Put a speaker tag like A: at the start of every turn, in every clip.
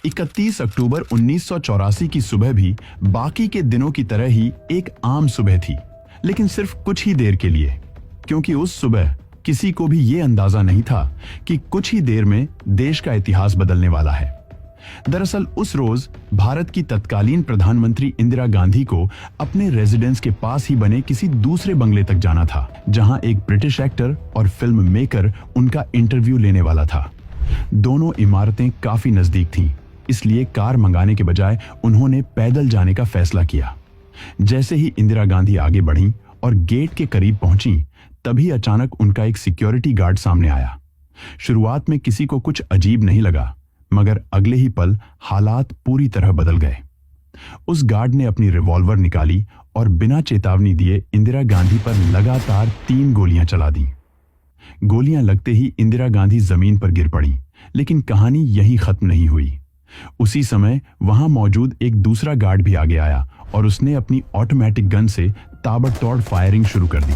A: 31 अक्टूबर 1984 की सुबह भी बाकी के दिनों की तरह ही एक आम सुबह थी, लेकिन सिर्फ कुछ ही देर के लिए, क्योंकि उस सुबह किसी को भी यह अंदाजा नहीं था कि कुछ ही देर में देश का इतिहास बदलने वाला है। दरअसल उस रोज भारत की तत्कालीन प्रधानमंत्री इंदिरा गांधी को अपने रेजिडेंस के पास ही बने किसी दूसरे बंगले तक जाना था, जहां एक ब्रिटिश एक्टर और फिल्म मेकर उनका इंटरव्यू लेने वाला था। दोनों इमारतें काफी नजदीक थीं, इसलिए कार मंगाने के बजाय उन्होंने पैदल जाने का फैसला किया। जैसे ही इंदिरा गांधी आगे बढ़ीं और गेट के करीब पहुंची, तभी अचानक उनका एक सिक्योरिटी गार्ड सामने आया। शुरुआत में किसी को कुछ अजीब नहीं लगा, मगर अगले ही पल हालात पूरी तरह बदल गए। उस गार्ड ने अपनी रिवॉल्वर निकाली और बिना चेतावनी दिए इंदिरा गांधी पर लगातार 3 गोलियां चला दी। गोलियां लगते ही इंदिरा गांधी जमीन पर गिर पड़ी, लेकिन कहानी यहीं खत्म नहीं हुई। उसी समय वहां मौजूद एक दूसरा गार्ड भी आगे आया और उसने अपनी ऑटोमेटिक गन से ताबड़तोड़ फायरिंग शुरू कर दी।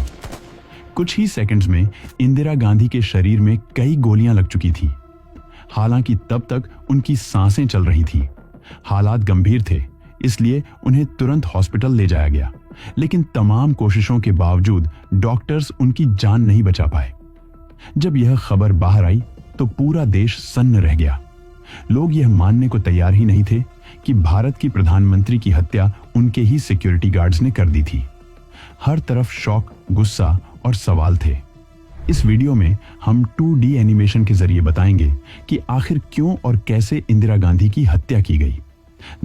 A: कुछ ही सेकंड्स में इंदिरा गांधी के शरीर में कई गोलियां लग चुकी थीं। हालांकि तब तक उनकी सांसें चल रही थीं। हालात गंभीर थे, इसलिए उन्हें तुरंत हॉस्पिटल ले जाया गया, लेकिन तमाम कोशिशों के बावजूद डॉक्टर्स उनकी जान नहीं बचा पाए। जब यह खबर बाहर आई तो पूरा देश सन्न रह गया। लोग यह मानने को तैयार ही नहीं थे कि भारत की प्रधानमंत्री की हत्या उनके ही सिक्योरिटी गार्ड्स ने कर दी थी। हर तरफ शौक, गुस्सा और सवाल थे। इस वीडियो में हम 2D एनिमेशन के जरिए बताएंगे कि आखिर क्यों और कैसे इंदिरा गांधी की हत्या की गई।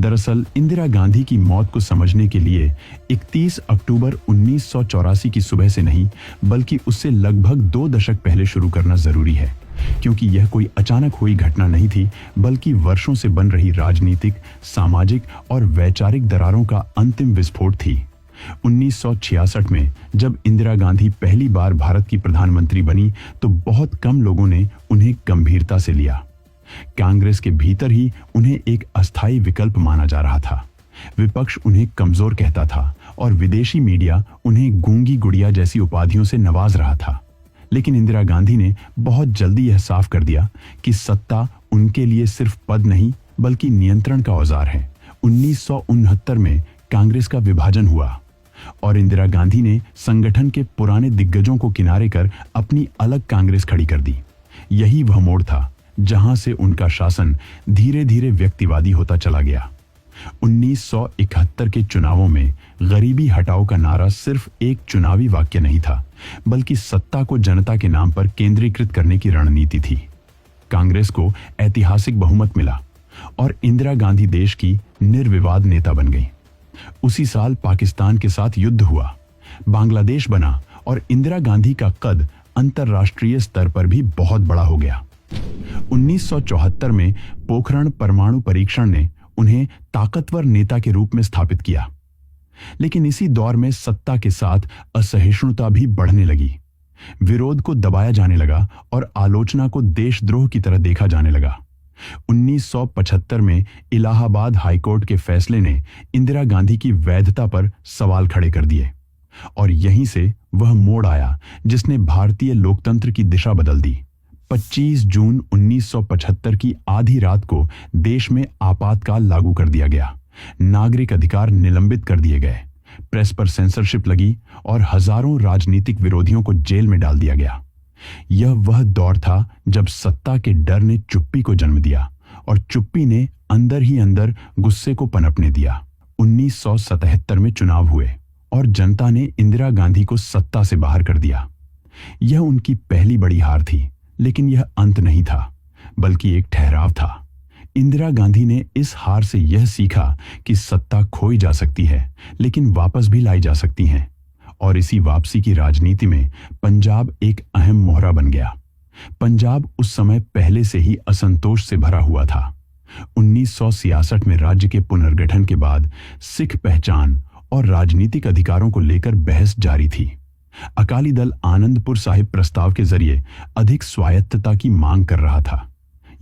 A: दरअसल इंदिरा गांधी की मौत को समझने के लिए 31 अक्टूबर 1984 की सुबह से नहीं, बल्कि उससे लगभग 2 दशक पहले शुरू करना जरूरी है, क्योंकि यह कोई अचानक हुई घटना नहीं थी, बल्कि वर्षों से बन रही राजनीतिक, सामाजिक और वैचारिक दरारों का अंतिम विस्फोट थी। 1966 में जब इंदिरा गांधी पहली बार भारत की प्रधानमंत्री बनी, तो बहुत कम लोगों ने उन्हें गंभीरता से लिया। कांग्रेस के भीतर ही उन्हें एक अस्थायी विकल्प माना जा रहा था। विपक्ष उन्हें कमजोर कहता था और विदेशी मीडिया उन्हें गूंगी गुड़िया जैसी उपाधियों से नवाज रहा था। लेकिन इंदिरा गांधी ने बहुत जल्दी यह साफ कर दिया कि सत्ता उनके लिए सिर्फ पद नहीं, बल्कि नियंत्रण का औजार है। 1969 में कांग्रेस का विभाजन हुआ और इंदिरा गांधी ने संगठन के पुराने दिग्गजों को किनारे कर अपनी अलग कांग्रेस खड़ी कर दी। यही वह मोड़ था जहां से उनका शासन धीरे धीरे व्यक्तिवादी होता चला गया। 1971 के चुनावों में गरीबी हटाओ का नारा सिर्फ एक चुनावी वाक्य नहीं था, बल्कि सत्ता को जनता के नाम पर केंद्रीकृत करने की रणनीति थी। कांग्रेस को ऐतिहासिक बहुमत मिला और इंदिरा गांधी देश की निर्विवाद नेता बन गई। उसी साल पाकिस्तान के साथ युद्ध हुआ, बांग्लादेश बना और इंदिरा गांधी का कद अंतर्राष्ट्रीय स्तर पर भी बहुत बड़ा हो गया। 1974 में पोखरण परमाणु परीक्षण ने उन्हें ताकतवर नेता के रूप में स्थापित किया। लेकिन इसी दौर में सत्ता के साथ असहिष्णुता भी बढ़ने लगी। विरोध को दबाया जाने लगा और आलोचना को देशद्रोह की तरह देखा जाने लगा। 1975 में इलाहाबाद हाईकोर्ट के फैसले ने इंदिरा गांधी की वैधता पर सवाल खड़े कर दिए और यहीं से वह मोड़ आया जिसने भारतीय लोकतंत्र की दिशा बदल दी। 25 जून 1975 की आधी रात को देश में आपातकाल लागू कर दिया गया। नागरिक अधिकार निलंबित कर दिए गए, प्रेस पर सेंसरशिप लगी और हजारों राजनीतिक विरोधियों को जेल में डाल दिया गया। यह वह दौर था जब सत्ता के डर ने चुप्पी को जन्म दिया और चुप्पी ने अंदर ही अंदर गुस्से को पनपने दिया। 1977 में चुनाव हुए और जनता ने इंदिरा गांधी को सत्ता से बाहर कर दिया। यह उनकी पहली बड़ी हार थी, लेकिन यह अंत नहीं था, बल्कि एक ठहराव था। इंदिरा गांधी ने इस हार से यह सीखा कि सत्ता खोई जा सकती है, लेकिन वापस भी लाई जा सकती है। और इसी वापसी की राजनीति में पंजाब एक अहम मोहरा बन गया। पंजाब उस समय पहले से ही असंतोष से भरा हुआ था। 1966 में राज्य के पुनर्गठन के बाद सिख पहचान और राजनीतिक अधिकारों को लेकर बहस जारी थी। अकाली दल आनंदपुर साहिब प्रस्ताव के जरिए अधिक स्वायत्तता की मांग कर रहा था।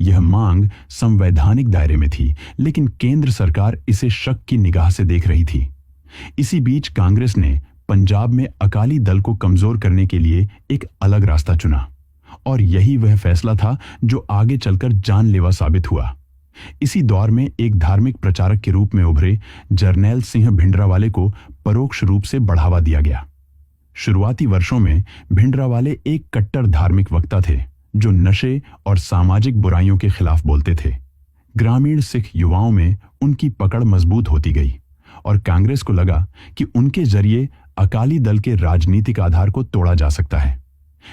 A: यह मांग संवैधानिक दायरे में थी, लेकिन केंद्र सरकार इसे शक की निगाह से देख रही थी। इसी बीच कांग्रेस ने पंजाब में अकाली दल को कमजोर करने के लिए एक अलग रास्ता चुना और यही वह फैसला था जो आगे चलकर जानलेवा साबित हुआ। इसी दौर में एक धार्मिक प्रचारक के रूप में उभरे जरनैल सिंह भिंडरावाले को परोक्ष रूप से बढ़ावा दिया गया। शुरुआती वर्षों में भिंडरावाले एक कट्टर धार्मिक वक्ता थे जो नशे और सामाजिक बुराइयों के खिलाफ बोलते थे। ग्रामीण सिख युवाओं में उनकी पकड़ मजबूत होती गई और कांग्रेस को लगा कि उनके जरिए अकाली दल के राजनीतिक आधार को तोड़ा जा सकता है।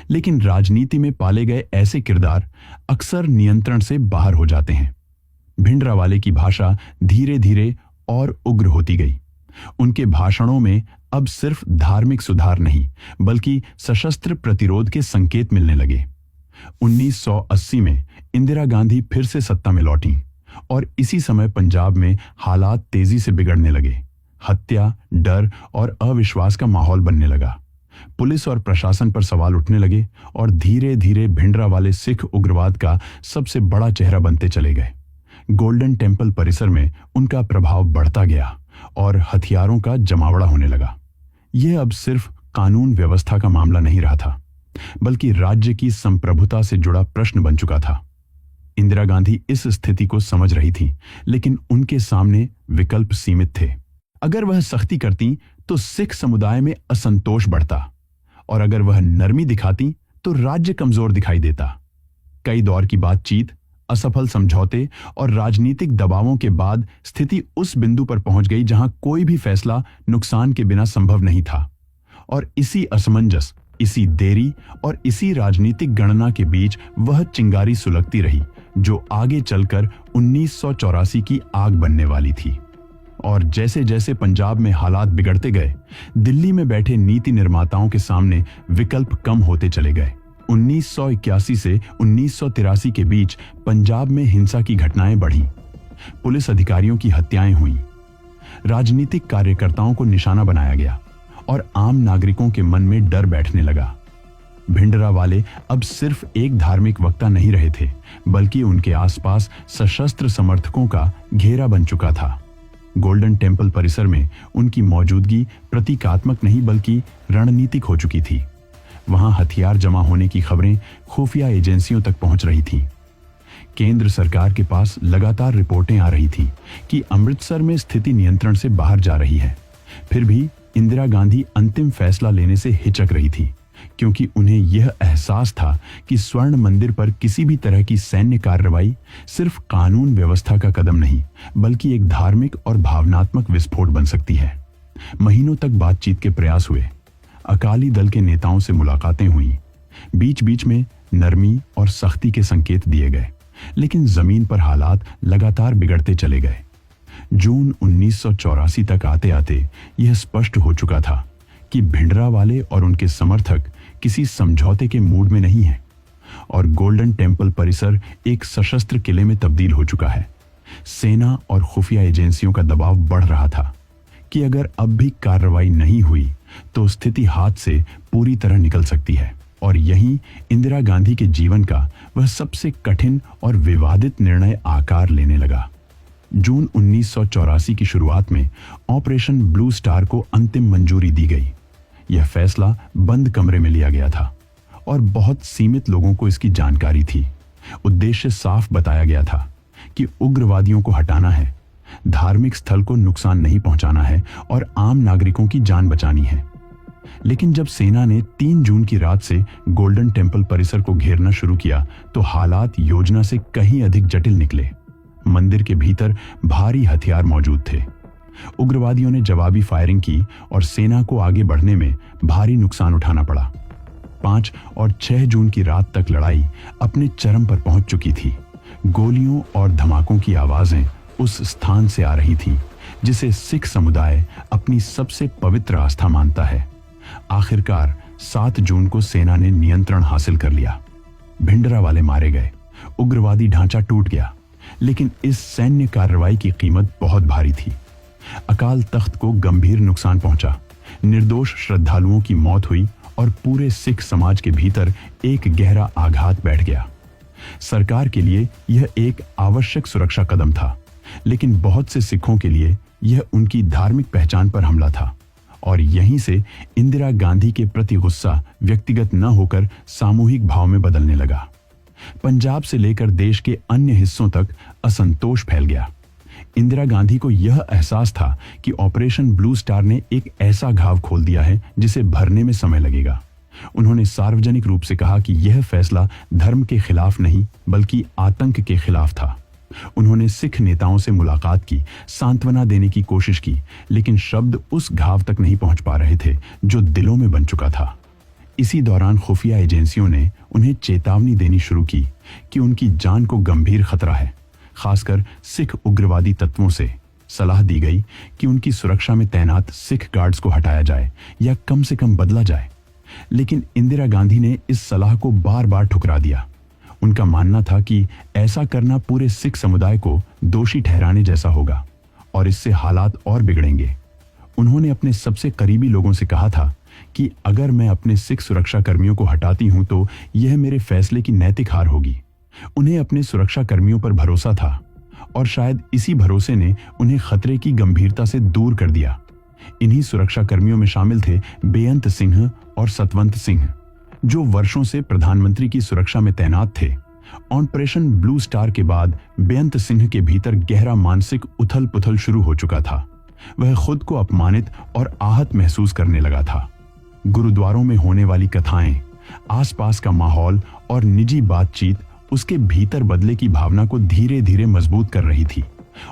A: लेकिन राजनीति में पाले गए ऐसे किरदार अक्सर नियंत्रण से बाहर हो जाते हैं। भिंडरावाले की भाषा धीरे धीरे और उग्र होती गई। उनके भाषणों में अब सिर्फ धार्मिक सुधार नहीं बल्कि सशस्त्र प्रतिरोध के संकेत मिलने लगे। 1980 में इंदिरा गांधी फिर से सत्ता में लौटी और इसी समय पंजाब में हालात तेजी से बिगड़ने लगे। हत्या, डर और अविश्वास का माहौल बनने लगा। पुलिस और प्रशासन पर सवाल उठने लगे और धीरे धीरे भिंडरावाले सिख उग्रवाद का सबसे बड़ा चेहरा बनते चले गए। गोल्डन टेम्पल परिसर में उनका प्रभाव बढ़ता गया और हथियारों का जमावड़ा होने लगा। यह अब सिर्फ कानून व्यवस्था का मामला नहीं रहा था बल्कि राज्य की संप्रभुता से जुड़ा प्रश्न बन चुका था। इंदिरा गांधी इस स्थिति को समझ रही थी, लेकिन उनके सामने विकल्प सीमित थे। अगर वह सख्ती करती तो सिख समुदाय में असंतोष बढ़ता और अगर वह नरमी दिखाती तो राज्य कमजोर दिखाई देता। कई दौर की बातचीत, असफल समझौते और राजनीतिक दबावों के बाद स्थिति उस बिंदु पर पहुंच गई जहां कोई भी फैसला नुकसान के बिना संभव नहीं था। और इसी असमंजस, इसी देरी और इसी राजनीतिक गणना के बीच वह चिंगारी सुलगती रही जो आगे चलकर 1984 की आग बनने वाली थी। और जैसे जैसे पंजाब में हालात बिगड़ते गए, दिल्ली में बैठे नीति निर्माताओं के सामने विकल्प कम होते चले गए। 1981 से 1983 के बीच पंजाब में हिंसा की घटनाएं बढ़ीं, पुलिस अधिकारियों की हत्याएं हुईं, राजनीतिक कार्यकर्ताओं को निशाना बनाया गया और आम नागरिकों के मन में डर बैठने लगा। भिंडरावाले अब सिर्फ एक धार्मिक वक्ता नहीं रहे थे बल्कि उनके आसपास सशस्त्र समर्थकों का घेरा बन चुका था। गोल्डन टेम्पल परिसर में उनकी मौजूदगी प्रतीकात्मक नहीं बल्कि रणनीतिक हो चुकी थी। वहां हथियार जमा होने की खबरें खुफिया एजेंसियों तक पहुंच रही थीं। केंद्र सरकार के पास लगातार रिपोर्टें आ रही थीं कि अमृतसर में स्थिति नियंत्रण से बाहर जा रही है। फिर भी इंदिरा गांधी अंतिम फैसला लेने से हिचक रही थी क्योंकि उन्हें यह एहसास था कि स्वर्ण मंदिर पर किसी भी तरह की सैन्य कार्रवाई सिर्फ कानून व्यवस्था का कदम नहीं बल्कि एक धार्मिक और भावनात्मक विस्फोट बन सकती है। महीनों तक बातचीत के प्रयास हुए, अकाली दल के नेताओं से मुलाकातें हुई, बीच बीच में नरमी और सख्ती के संकेत दिए गए, लेकिन जमीन पर हालात लगातार बिगड़ते चले गए। जून 1984 तक आते आते यह स्पष्ट हो चुका था कि भिंडरावाले और उनके समर्थक किसी समझौते के मूड में नहीं हैं और गोल्डन टेम्पल परिसर एक सशस्त्र किले में तब्दील हो चुका है। सेना और खुफिया एजेंसियों का दबाव बढ़ रहा था कि अगर अब भी कार्रवाई नहीं हुई तो स्थिति हाथ से पूरी तरह निकल सकती है और यहीं इंदिरा गांधी के जीवन का वह सबसे कठिन और विवादित निर्णय आकार लेने लगा। जून 1984 की शुरुआत में ऑपरेशन ब्लू स्टार को अंतिम मंजूरी दी गई। यह फैसला बंद कमरे में लिया गया था और बहुत सीमित लोगों को इसकी जानकारी थी। उद्देश्य साफ बताया गया था कि उग्रवादियों को हटाना है, धार्मिक स्थल को नुकसान नहीं पहुंचाना है और आम नागरिकों की जान बचानी है। लेकिन जब सेना ने 3 जून की रात से गोल्डन टेम्पल परिसर को घेरना शुरू किया तो हालात योजना से कहीं अधिक जटिल निकले। मंदिर के भीतर भारी हथियार मौजूद थे। उग्रवादियों ने जवाबी फायरिंग की और सेना को आगे बढ़ने में भारी नुकसान उठाना पड़ा। 5 और 6 जून की रात तक लड़ाई अपने चरम पर पहुंच चुकी थी। गोलियों और धमाकों की आवाजें उस स्थान से आ रही थीं जिसे सिख समुदाय अपनी सबसे पवित्र आस्था मानता है। आखिरकार 7 जून को सेना ने नियंत्रण हासिल कर लिया। भिंडरावाले मारे गए, उग्रवादी ढांचा टूट गया, लेकिन इस सैन्य कार्रवाई की कीमत बहुत भारी थी। अकाल तख्त को गंभीर नुकसान पहुंचा, निर्दोष श्रद्धालुओं की मौत हुई और पूरे सिख समाज के भीतर एक गहरा आघात बैठ गया। सरकार के लिए यह एक आवश्यक सुरक्षा कदम था, लेकिन बहुत से सिखों के लिए यह उनकी धार्मिक पहचान पर हमला था और यहीं से इंदिरा गांधी के प्रति गुस्सा व्यक्तिगत न होकर सामूहिक भाव में बदलने लगा। पंजाब से लेकर देश के अन्य हिस्सों तक असंतोष फैल गया। इंदिरा गांधी को यह एहसास था कि ऑपरेशन ब्लू स्टार ने एक ऐसा घाव खोल दिया है जिसे भरने में समय लगेगा। उन्होंने सार्वजनिक रूप से कहा कि यह फैसला धर्म के खिलाफ नहीं बल्कि आतंक के खिलाफ था। उन्होंने सिख नेताओं से मुलाकात की, सांत्वना देने की कोशिश की, लेकिन शब्द उस घाव तक नहीं पहुंच पा रहे थे जो दिलों में बन चुका था। इसी दौरान खुफिया एजेंसियों ने उन्हें चेतावनी देनी शुरू की कि उनकी जान को गंभीर खतरा है। खासकर सिख उग्रवादी तत्वों से सलाह दी गई कि उनकी सुरक्षा में तैनात सिख गार्ड्स को हटाया जाए या कम से कम बदला जाए। लेकिन इंदिरा गांधी ने इस सलाह को बार बार ठुकरा दिया। उनका मानना था कि ऐसा करना पूरे सिख समुदाय को दोषी ठहराने जैसा होगा और इससे हालात और बिगड़ेंगे। उन्होंने अपने सबसे करीबी लोगों से कहा था कि अगर मैं अपने सिख सुरक्षा कर्मियों को हटाती हूं तो यह मेरे फैसले की नैतिक हार होगी। उन्हें अपने सुरक्षा कर्मियों पर भरोसा था और शायद इसी भरोसे ने उन्हें खतरे की गंभीरता से दूर कर दिया। इन्हीं सुरक्षा कर्मियों में शामिल थे बेअंत सिंह और सतवंत सिंह, जो वर्षों से प्रधानमंत्री की सुरक्षा में तैनात थे। ऑपरेशन ब्लू स्टार के बाद बेअंत सिंह के भीतर गहरा मानसिक उथल पुथल शुरू हो चुका था। वह खुद को अपमानित और आहत महसूस करने लगा था। गुरुद्वारों में होने वाली कथाएं, आसपास का माहौल और निजी बातचीत उसके भीतर बदले की भावना को धीरे धीरे मजबूत कर रही थी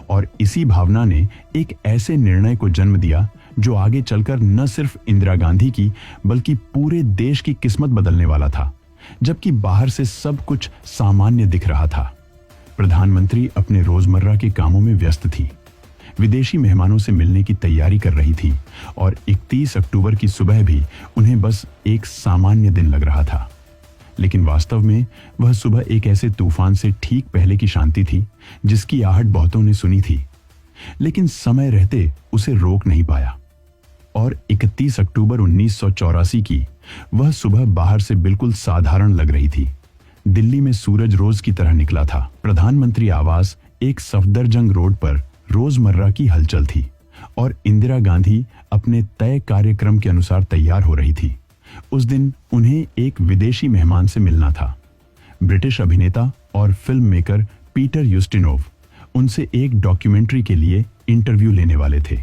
A: और इसी भावना ने एक ऐसे निर्णय को जन्म दिया जो आगे चलकर न सिर्फ इंदिरा गांधी की बल्कि पूरे देश की किस्मत बदलने वाला था। जबकि बाहर से सब कुछ सामान्य दिख रहा था, प्रधानमंत्री अपने रोजमर्रा के कामों में व्यस्त थी, विदेशी मेहमानों से मिलने की तैयारी कर रही थी और 31 अक्टूबर की सुबह भी उन्हें बस एक सामान्य दिन लग रहा था। लेकिन वास्तव में वह सुबह एक ऐसे तूफान से ठीक पहले की शांति थी जिसकी आहट बहुतों ने सुनी थी, लेकिन समय रहते उसे रोक नहीं पाया। और 31 अक्टूबर 1984 की वह सुबह बाहर से बिल्कुल साधारण लग रही थी। दिल्ली में सूरज रोज की तरह निकला था। प्रधानमंत्री आवास एक सफदरजंग रोड पर रोजमर्रा की हलचल थी और इंदिरा गांधी अपने तय कार्यक्रम के अनुसार तैयार हो रही थी। उस दिन उन्हें एक विदेशी मेहमान से मिलना था। ब्रिटिश अभिनेता और फिल्म मेकर पीटर यूस्टिनोव उनसे एक डॉक्यूमेंट्री के लिए इंटरव्यू लेने वाले थे।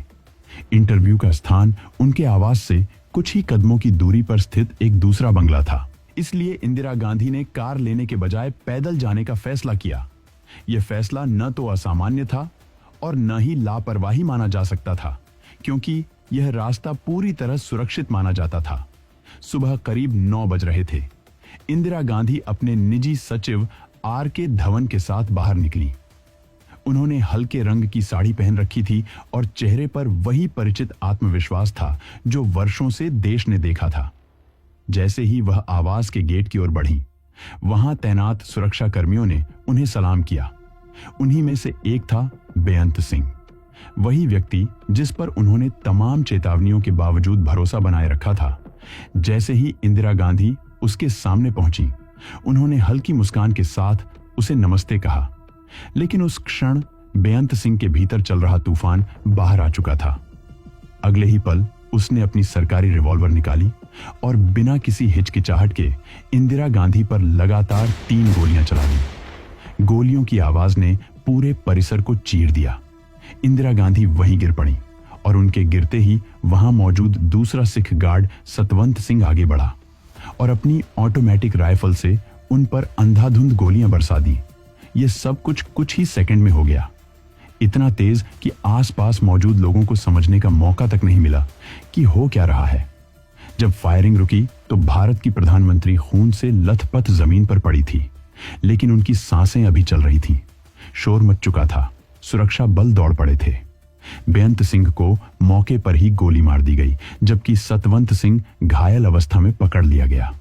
A: इंटरव्यू का स्थान उनके आवास से कुछ ही कदमों की दूरी पर स्थित एक दूसरा बंगला था। इसलिए इंदिरा गांधी ने कार लेने के बजाय पैदल जाने का फैसला किया। यह फैसला न तो असामान्य था और न ही लापरवाही माना जा सकता था, क्योंकि यह रास्ता पूरी तरह सुरक्षित माना जाता था। सुबह करीब 9 बज रहे थे। इंदिरा गांधी अपने निजी सचिव R.K. धवन के साथ बाहर निकली। उन्होंने हल्के रंग की साड़ी पहन रखी थी और चेहरे पर वही परिचित आत्मविश्वास था जो वर्षों से देश ने देखा था। जैसे ही वह आवास के गेट की ओर बढ़ी, वहां तैनात सुरक्षा कर्मियों ने उन्हें सलाम किया। उन्हीं में से एक था बेअंत सिंह, वही व्यक्ति जिस पर उन्होंने तमाम चेतावनियों के बावजूद भरोसा बनाए रखा था। जैसे ही इंदिरा गांधी उसके सामने पहुंची, उन्होंने हल्की मुस्कान के साथ उसे नमस्ते कहा। लेकिन उस क्षण बेअंत सिंह के भीतर चल रहा तूफान बाहर आ चुका था। अगले ही पल उसने अपनी सरकारी रिवॉल्वर निकाली और बिना किसी हिचकिचाहट के इंदिरा गांधी पर लगातार 3 गोलियां चला दी। गोलियों की आवाज ने पूरे परिसर को चीर दिया। इंदिरा गांधी वहीं गिर पड़ी और उनके गिरते ही वहां मौजूद दूसरा सिख गार्ड सतवंत सिंह आगे बढ़ा और अपनी ऑटोमेटिक राइफल से उन पर अंधाधुंध गोलियां बरसा दी। ये सब कुछ ही सेकंड में हो गया, इतना तेज कि आसपास मौजूद लोगों को समझने का मौका तक नहीं मिला कि हो क्या रहा है। जब फायरिंग रुकी तो भारत की प्रधानमंत्री खून से लथपथ जमीन पर पड़ी थी, लेकिन उनकी सांसें अभी चल रही थीं। शोर मच चुका था, सुरक्षा बल दौड़ पड़े थे। बेअंत सिंह को मौके पर ही गोली मार दी गई, जबकि सतवंत सिंह घायल अवस्था में पकड़ लिया गया।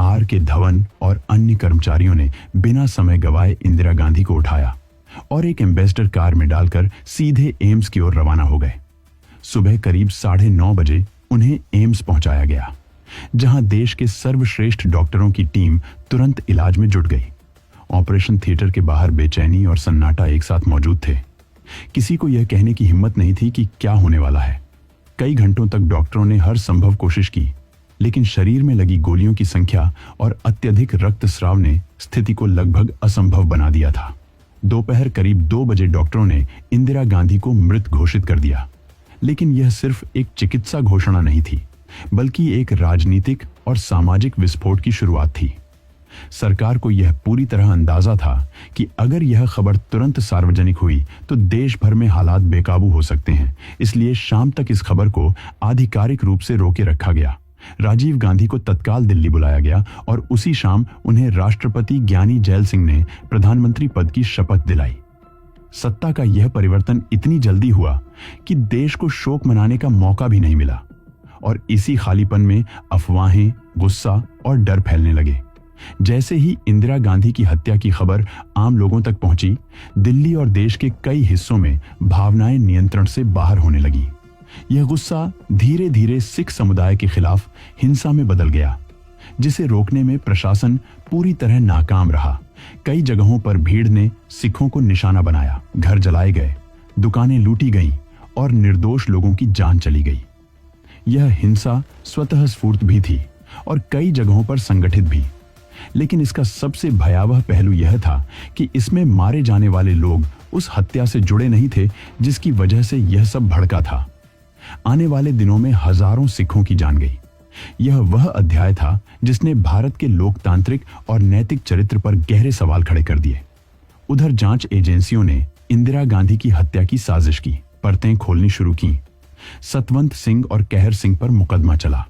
A: R.K. धवन और अन्य कर्मचारियों ने बिना समय गवाए इंदिरा गांधी को उठाया और एक एम्बेसडर कार में डालकर सीधे एम्स की ओर रवाना हो गए। सुबह करीब 9:30 बजे उन्हें एम्स पहुंचाया गया, जहां देश के सर्वश्रेष्ठ डॉक्टरों की टीम तुरंत इलाज में जुट गई। ऑपरेशन थिएटर के बाहर बेचैनी और सन्नाटा एक साथ मौजूद थे। किसी को यह कहने की हिम्मत नहीं थी कि क्या होने वाला है। कई घंटों तक डॉक्टरों ने हर संभव कोशिश की, लेकिन शरीर में लगी गोलियों की संख्या और अत्यधिक रक्तस्राव ने स्थिति को लगभग असंभव बना दिया था। दोपहर करीब 2 बजे डॉक्टरों ने इंदिरा गांधी को मृत घोषित कर दिया। लेकिन यह सिर्फ एक चिकित्सा घोषणा नहीं थी, बल्कि एक राजनीतिक और सामाजिक विस्फोट की शुरुआत थी। सरकार को यह पूरी तरह अंदाजा था कि अगर यह खबर तुरंत सार्वजनिक हुई तो देश भर में हालात बेकाबू हो सकते हैं। इसलिए शाम तक इस खबर को आधिकारिक रूप से रोके रखा गया। राजीव गांधी को तत्काल दिल्ली बुलाया गया और उसी शाम उन्हें राष्ट्रपति ज्ञानी जैल सिंह ने प्रधानमंत्री पद की शपथ दिलाई। सत्ता का यह परिवर्तन इतनी जल्दी हुआ कि देश को शोक मनाने का मौका भी नहीं मिला और इसी खालीपन में अफवाहें, गुस्सा और डर फैलने लगे। जैसे ही इंदिरा गांधी की हत्या की खबर आम लोगों तक पहुंची, दिल्ली और देश के कई हिस्सों में भावनाएं नियंत्रण से बाहर होने लगी। यह गुस्सा धीरे धीरे सिख समुदाय के खिलाफ हिंसा में बदल गया, जिसे रोकने में प्रशासन पूरी तरह नाकाम रहा। कई जगहों पर भीड़ ने सिखों को निशाना बनाया, घर जलाए गए, दुकानें लूटी गईं और निर्दोष लोगों की जान चली गई। यह हिंसा स्वतः स्फूर्त भी थी और कई जगहों पर संगठित भी, लेकिन इसका सबसे भयावह पहलू यह था कि इसमें मारे जाने वाले लोग उस हत्या से जुड़े नहीं थे जिसकी वजह से यह सब भड़का था। आने वाले दिनों में हजारों सिखों की जान गई। यह वह अध्याय था जिसने भारत के लोकतांत्रिक और नैतिक चरित्र पर गहरे सवाल खड़े कर दिए। उधर जांच एजेंसियों ने इंदिरा गांधी की हत्या की साजिश की परतें खोलनी शुरू की। सतवंत सिंह और कहर सिंह पर मुकदमा चला।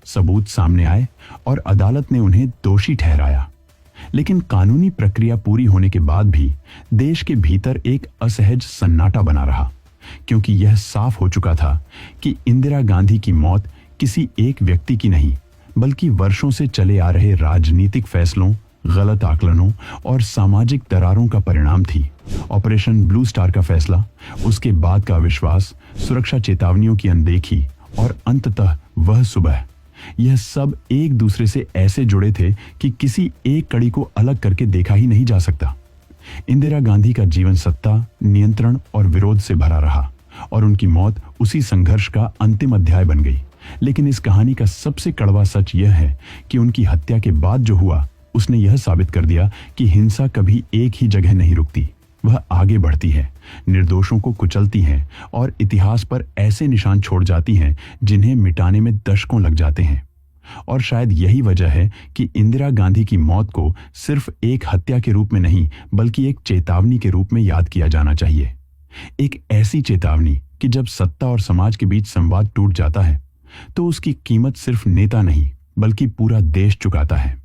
A: सबूत सामने आए और अदालत ने उन्हें दोषी ठहराया। लेकिन कानूनी प्रक्रिया पूरी होने के बाद भी देश के भीतर एक असहज सन्नाटा बना रहा, क्योंकि यह साफ हो चुका था कि इंदिरा गांधी की मौत किसी एक व्यक्ति की नहीं, बल्कि वर्षों से चले आ रहे राजनीतिक फैसलों, गलत आकलनों और सामाजिक दरारों का परिणाम थी। ऑपरेशन ब्लू स्टार का फैसला, उसके बाद का अविश्वास, सुरक्षा चेतावनियों की अनदेखी और अंततः वह सुबह, यह सब एक दूसरे से ऐसे जुड़े थे कि किसी एक कड़ी को अलग करके देखा ही नहीं जा सकता। इंदिरा गांधी का जीवन सत्ता, नियंत्रण और विरोध से भरा रहा और उनकी मौत उसी संघर्ष का अंतिम अध्याय बन गई। लेकिन इस कहानी का सबसे कड़वा सच यह है कि उनकी हत्या के बाद जो हुआ, उसने यह साबित कर दिया कि हिंसा कभी एक ही जगह नहीं रुकती। वह आगे बढ़ती है, निर्दोषों को कुचलती है और इतिहास पर ऐसे निशान छोड़ जाती हैं जिन्हें मिटाने में दशकों लग जाते हैं। और शायद यही वजह है कि इंदिरा गांधी की मौत को सिर्फ एक हत्या के रूप में नहीं, बल्कि एक चेतावनी के रूप में याद किया जाना चाहिए। एक ऐसी चेतावनी कि जब सत्ता और समाज के बीच संवाद टूट जाता है तो उसकी कीमत सिर्फ नेता नहीं, बल्कि पूरा देश चुकाता है।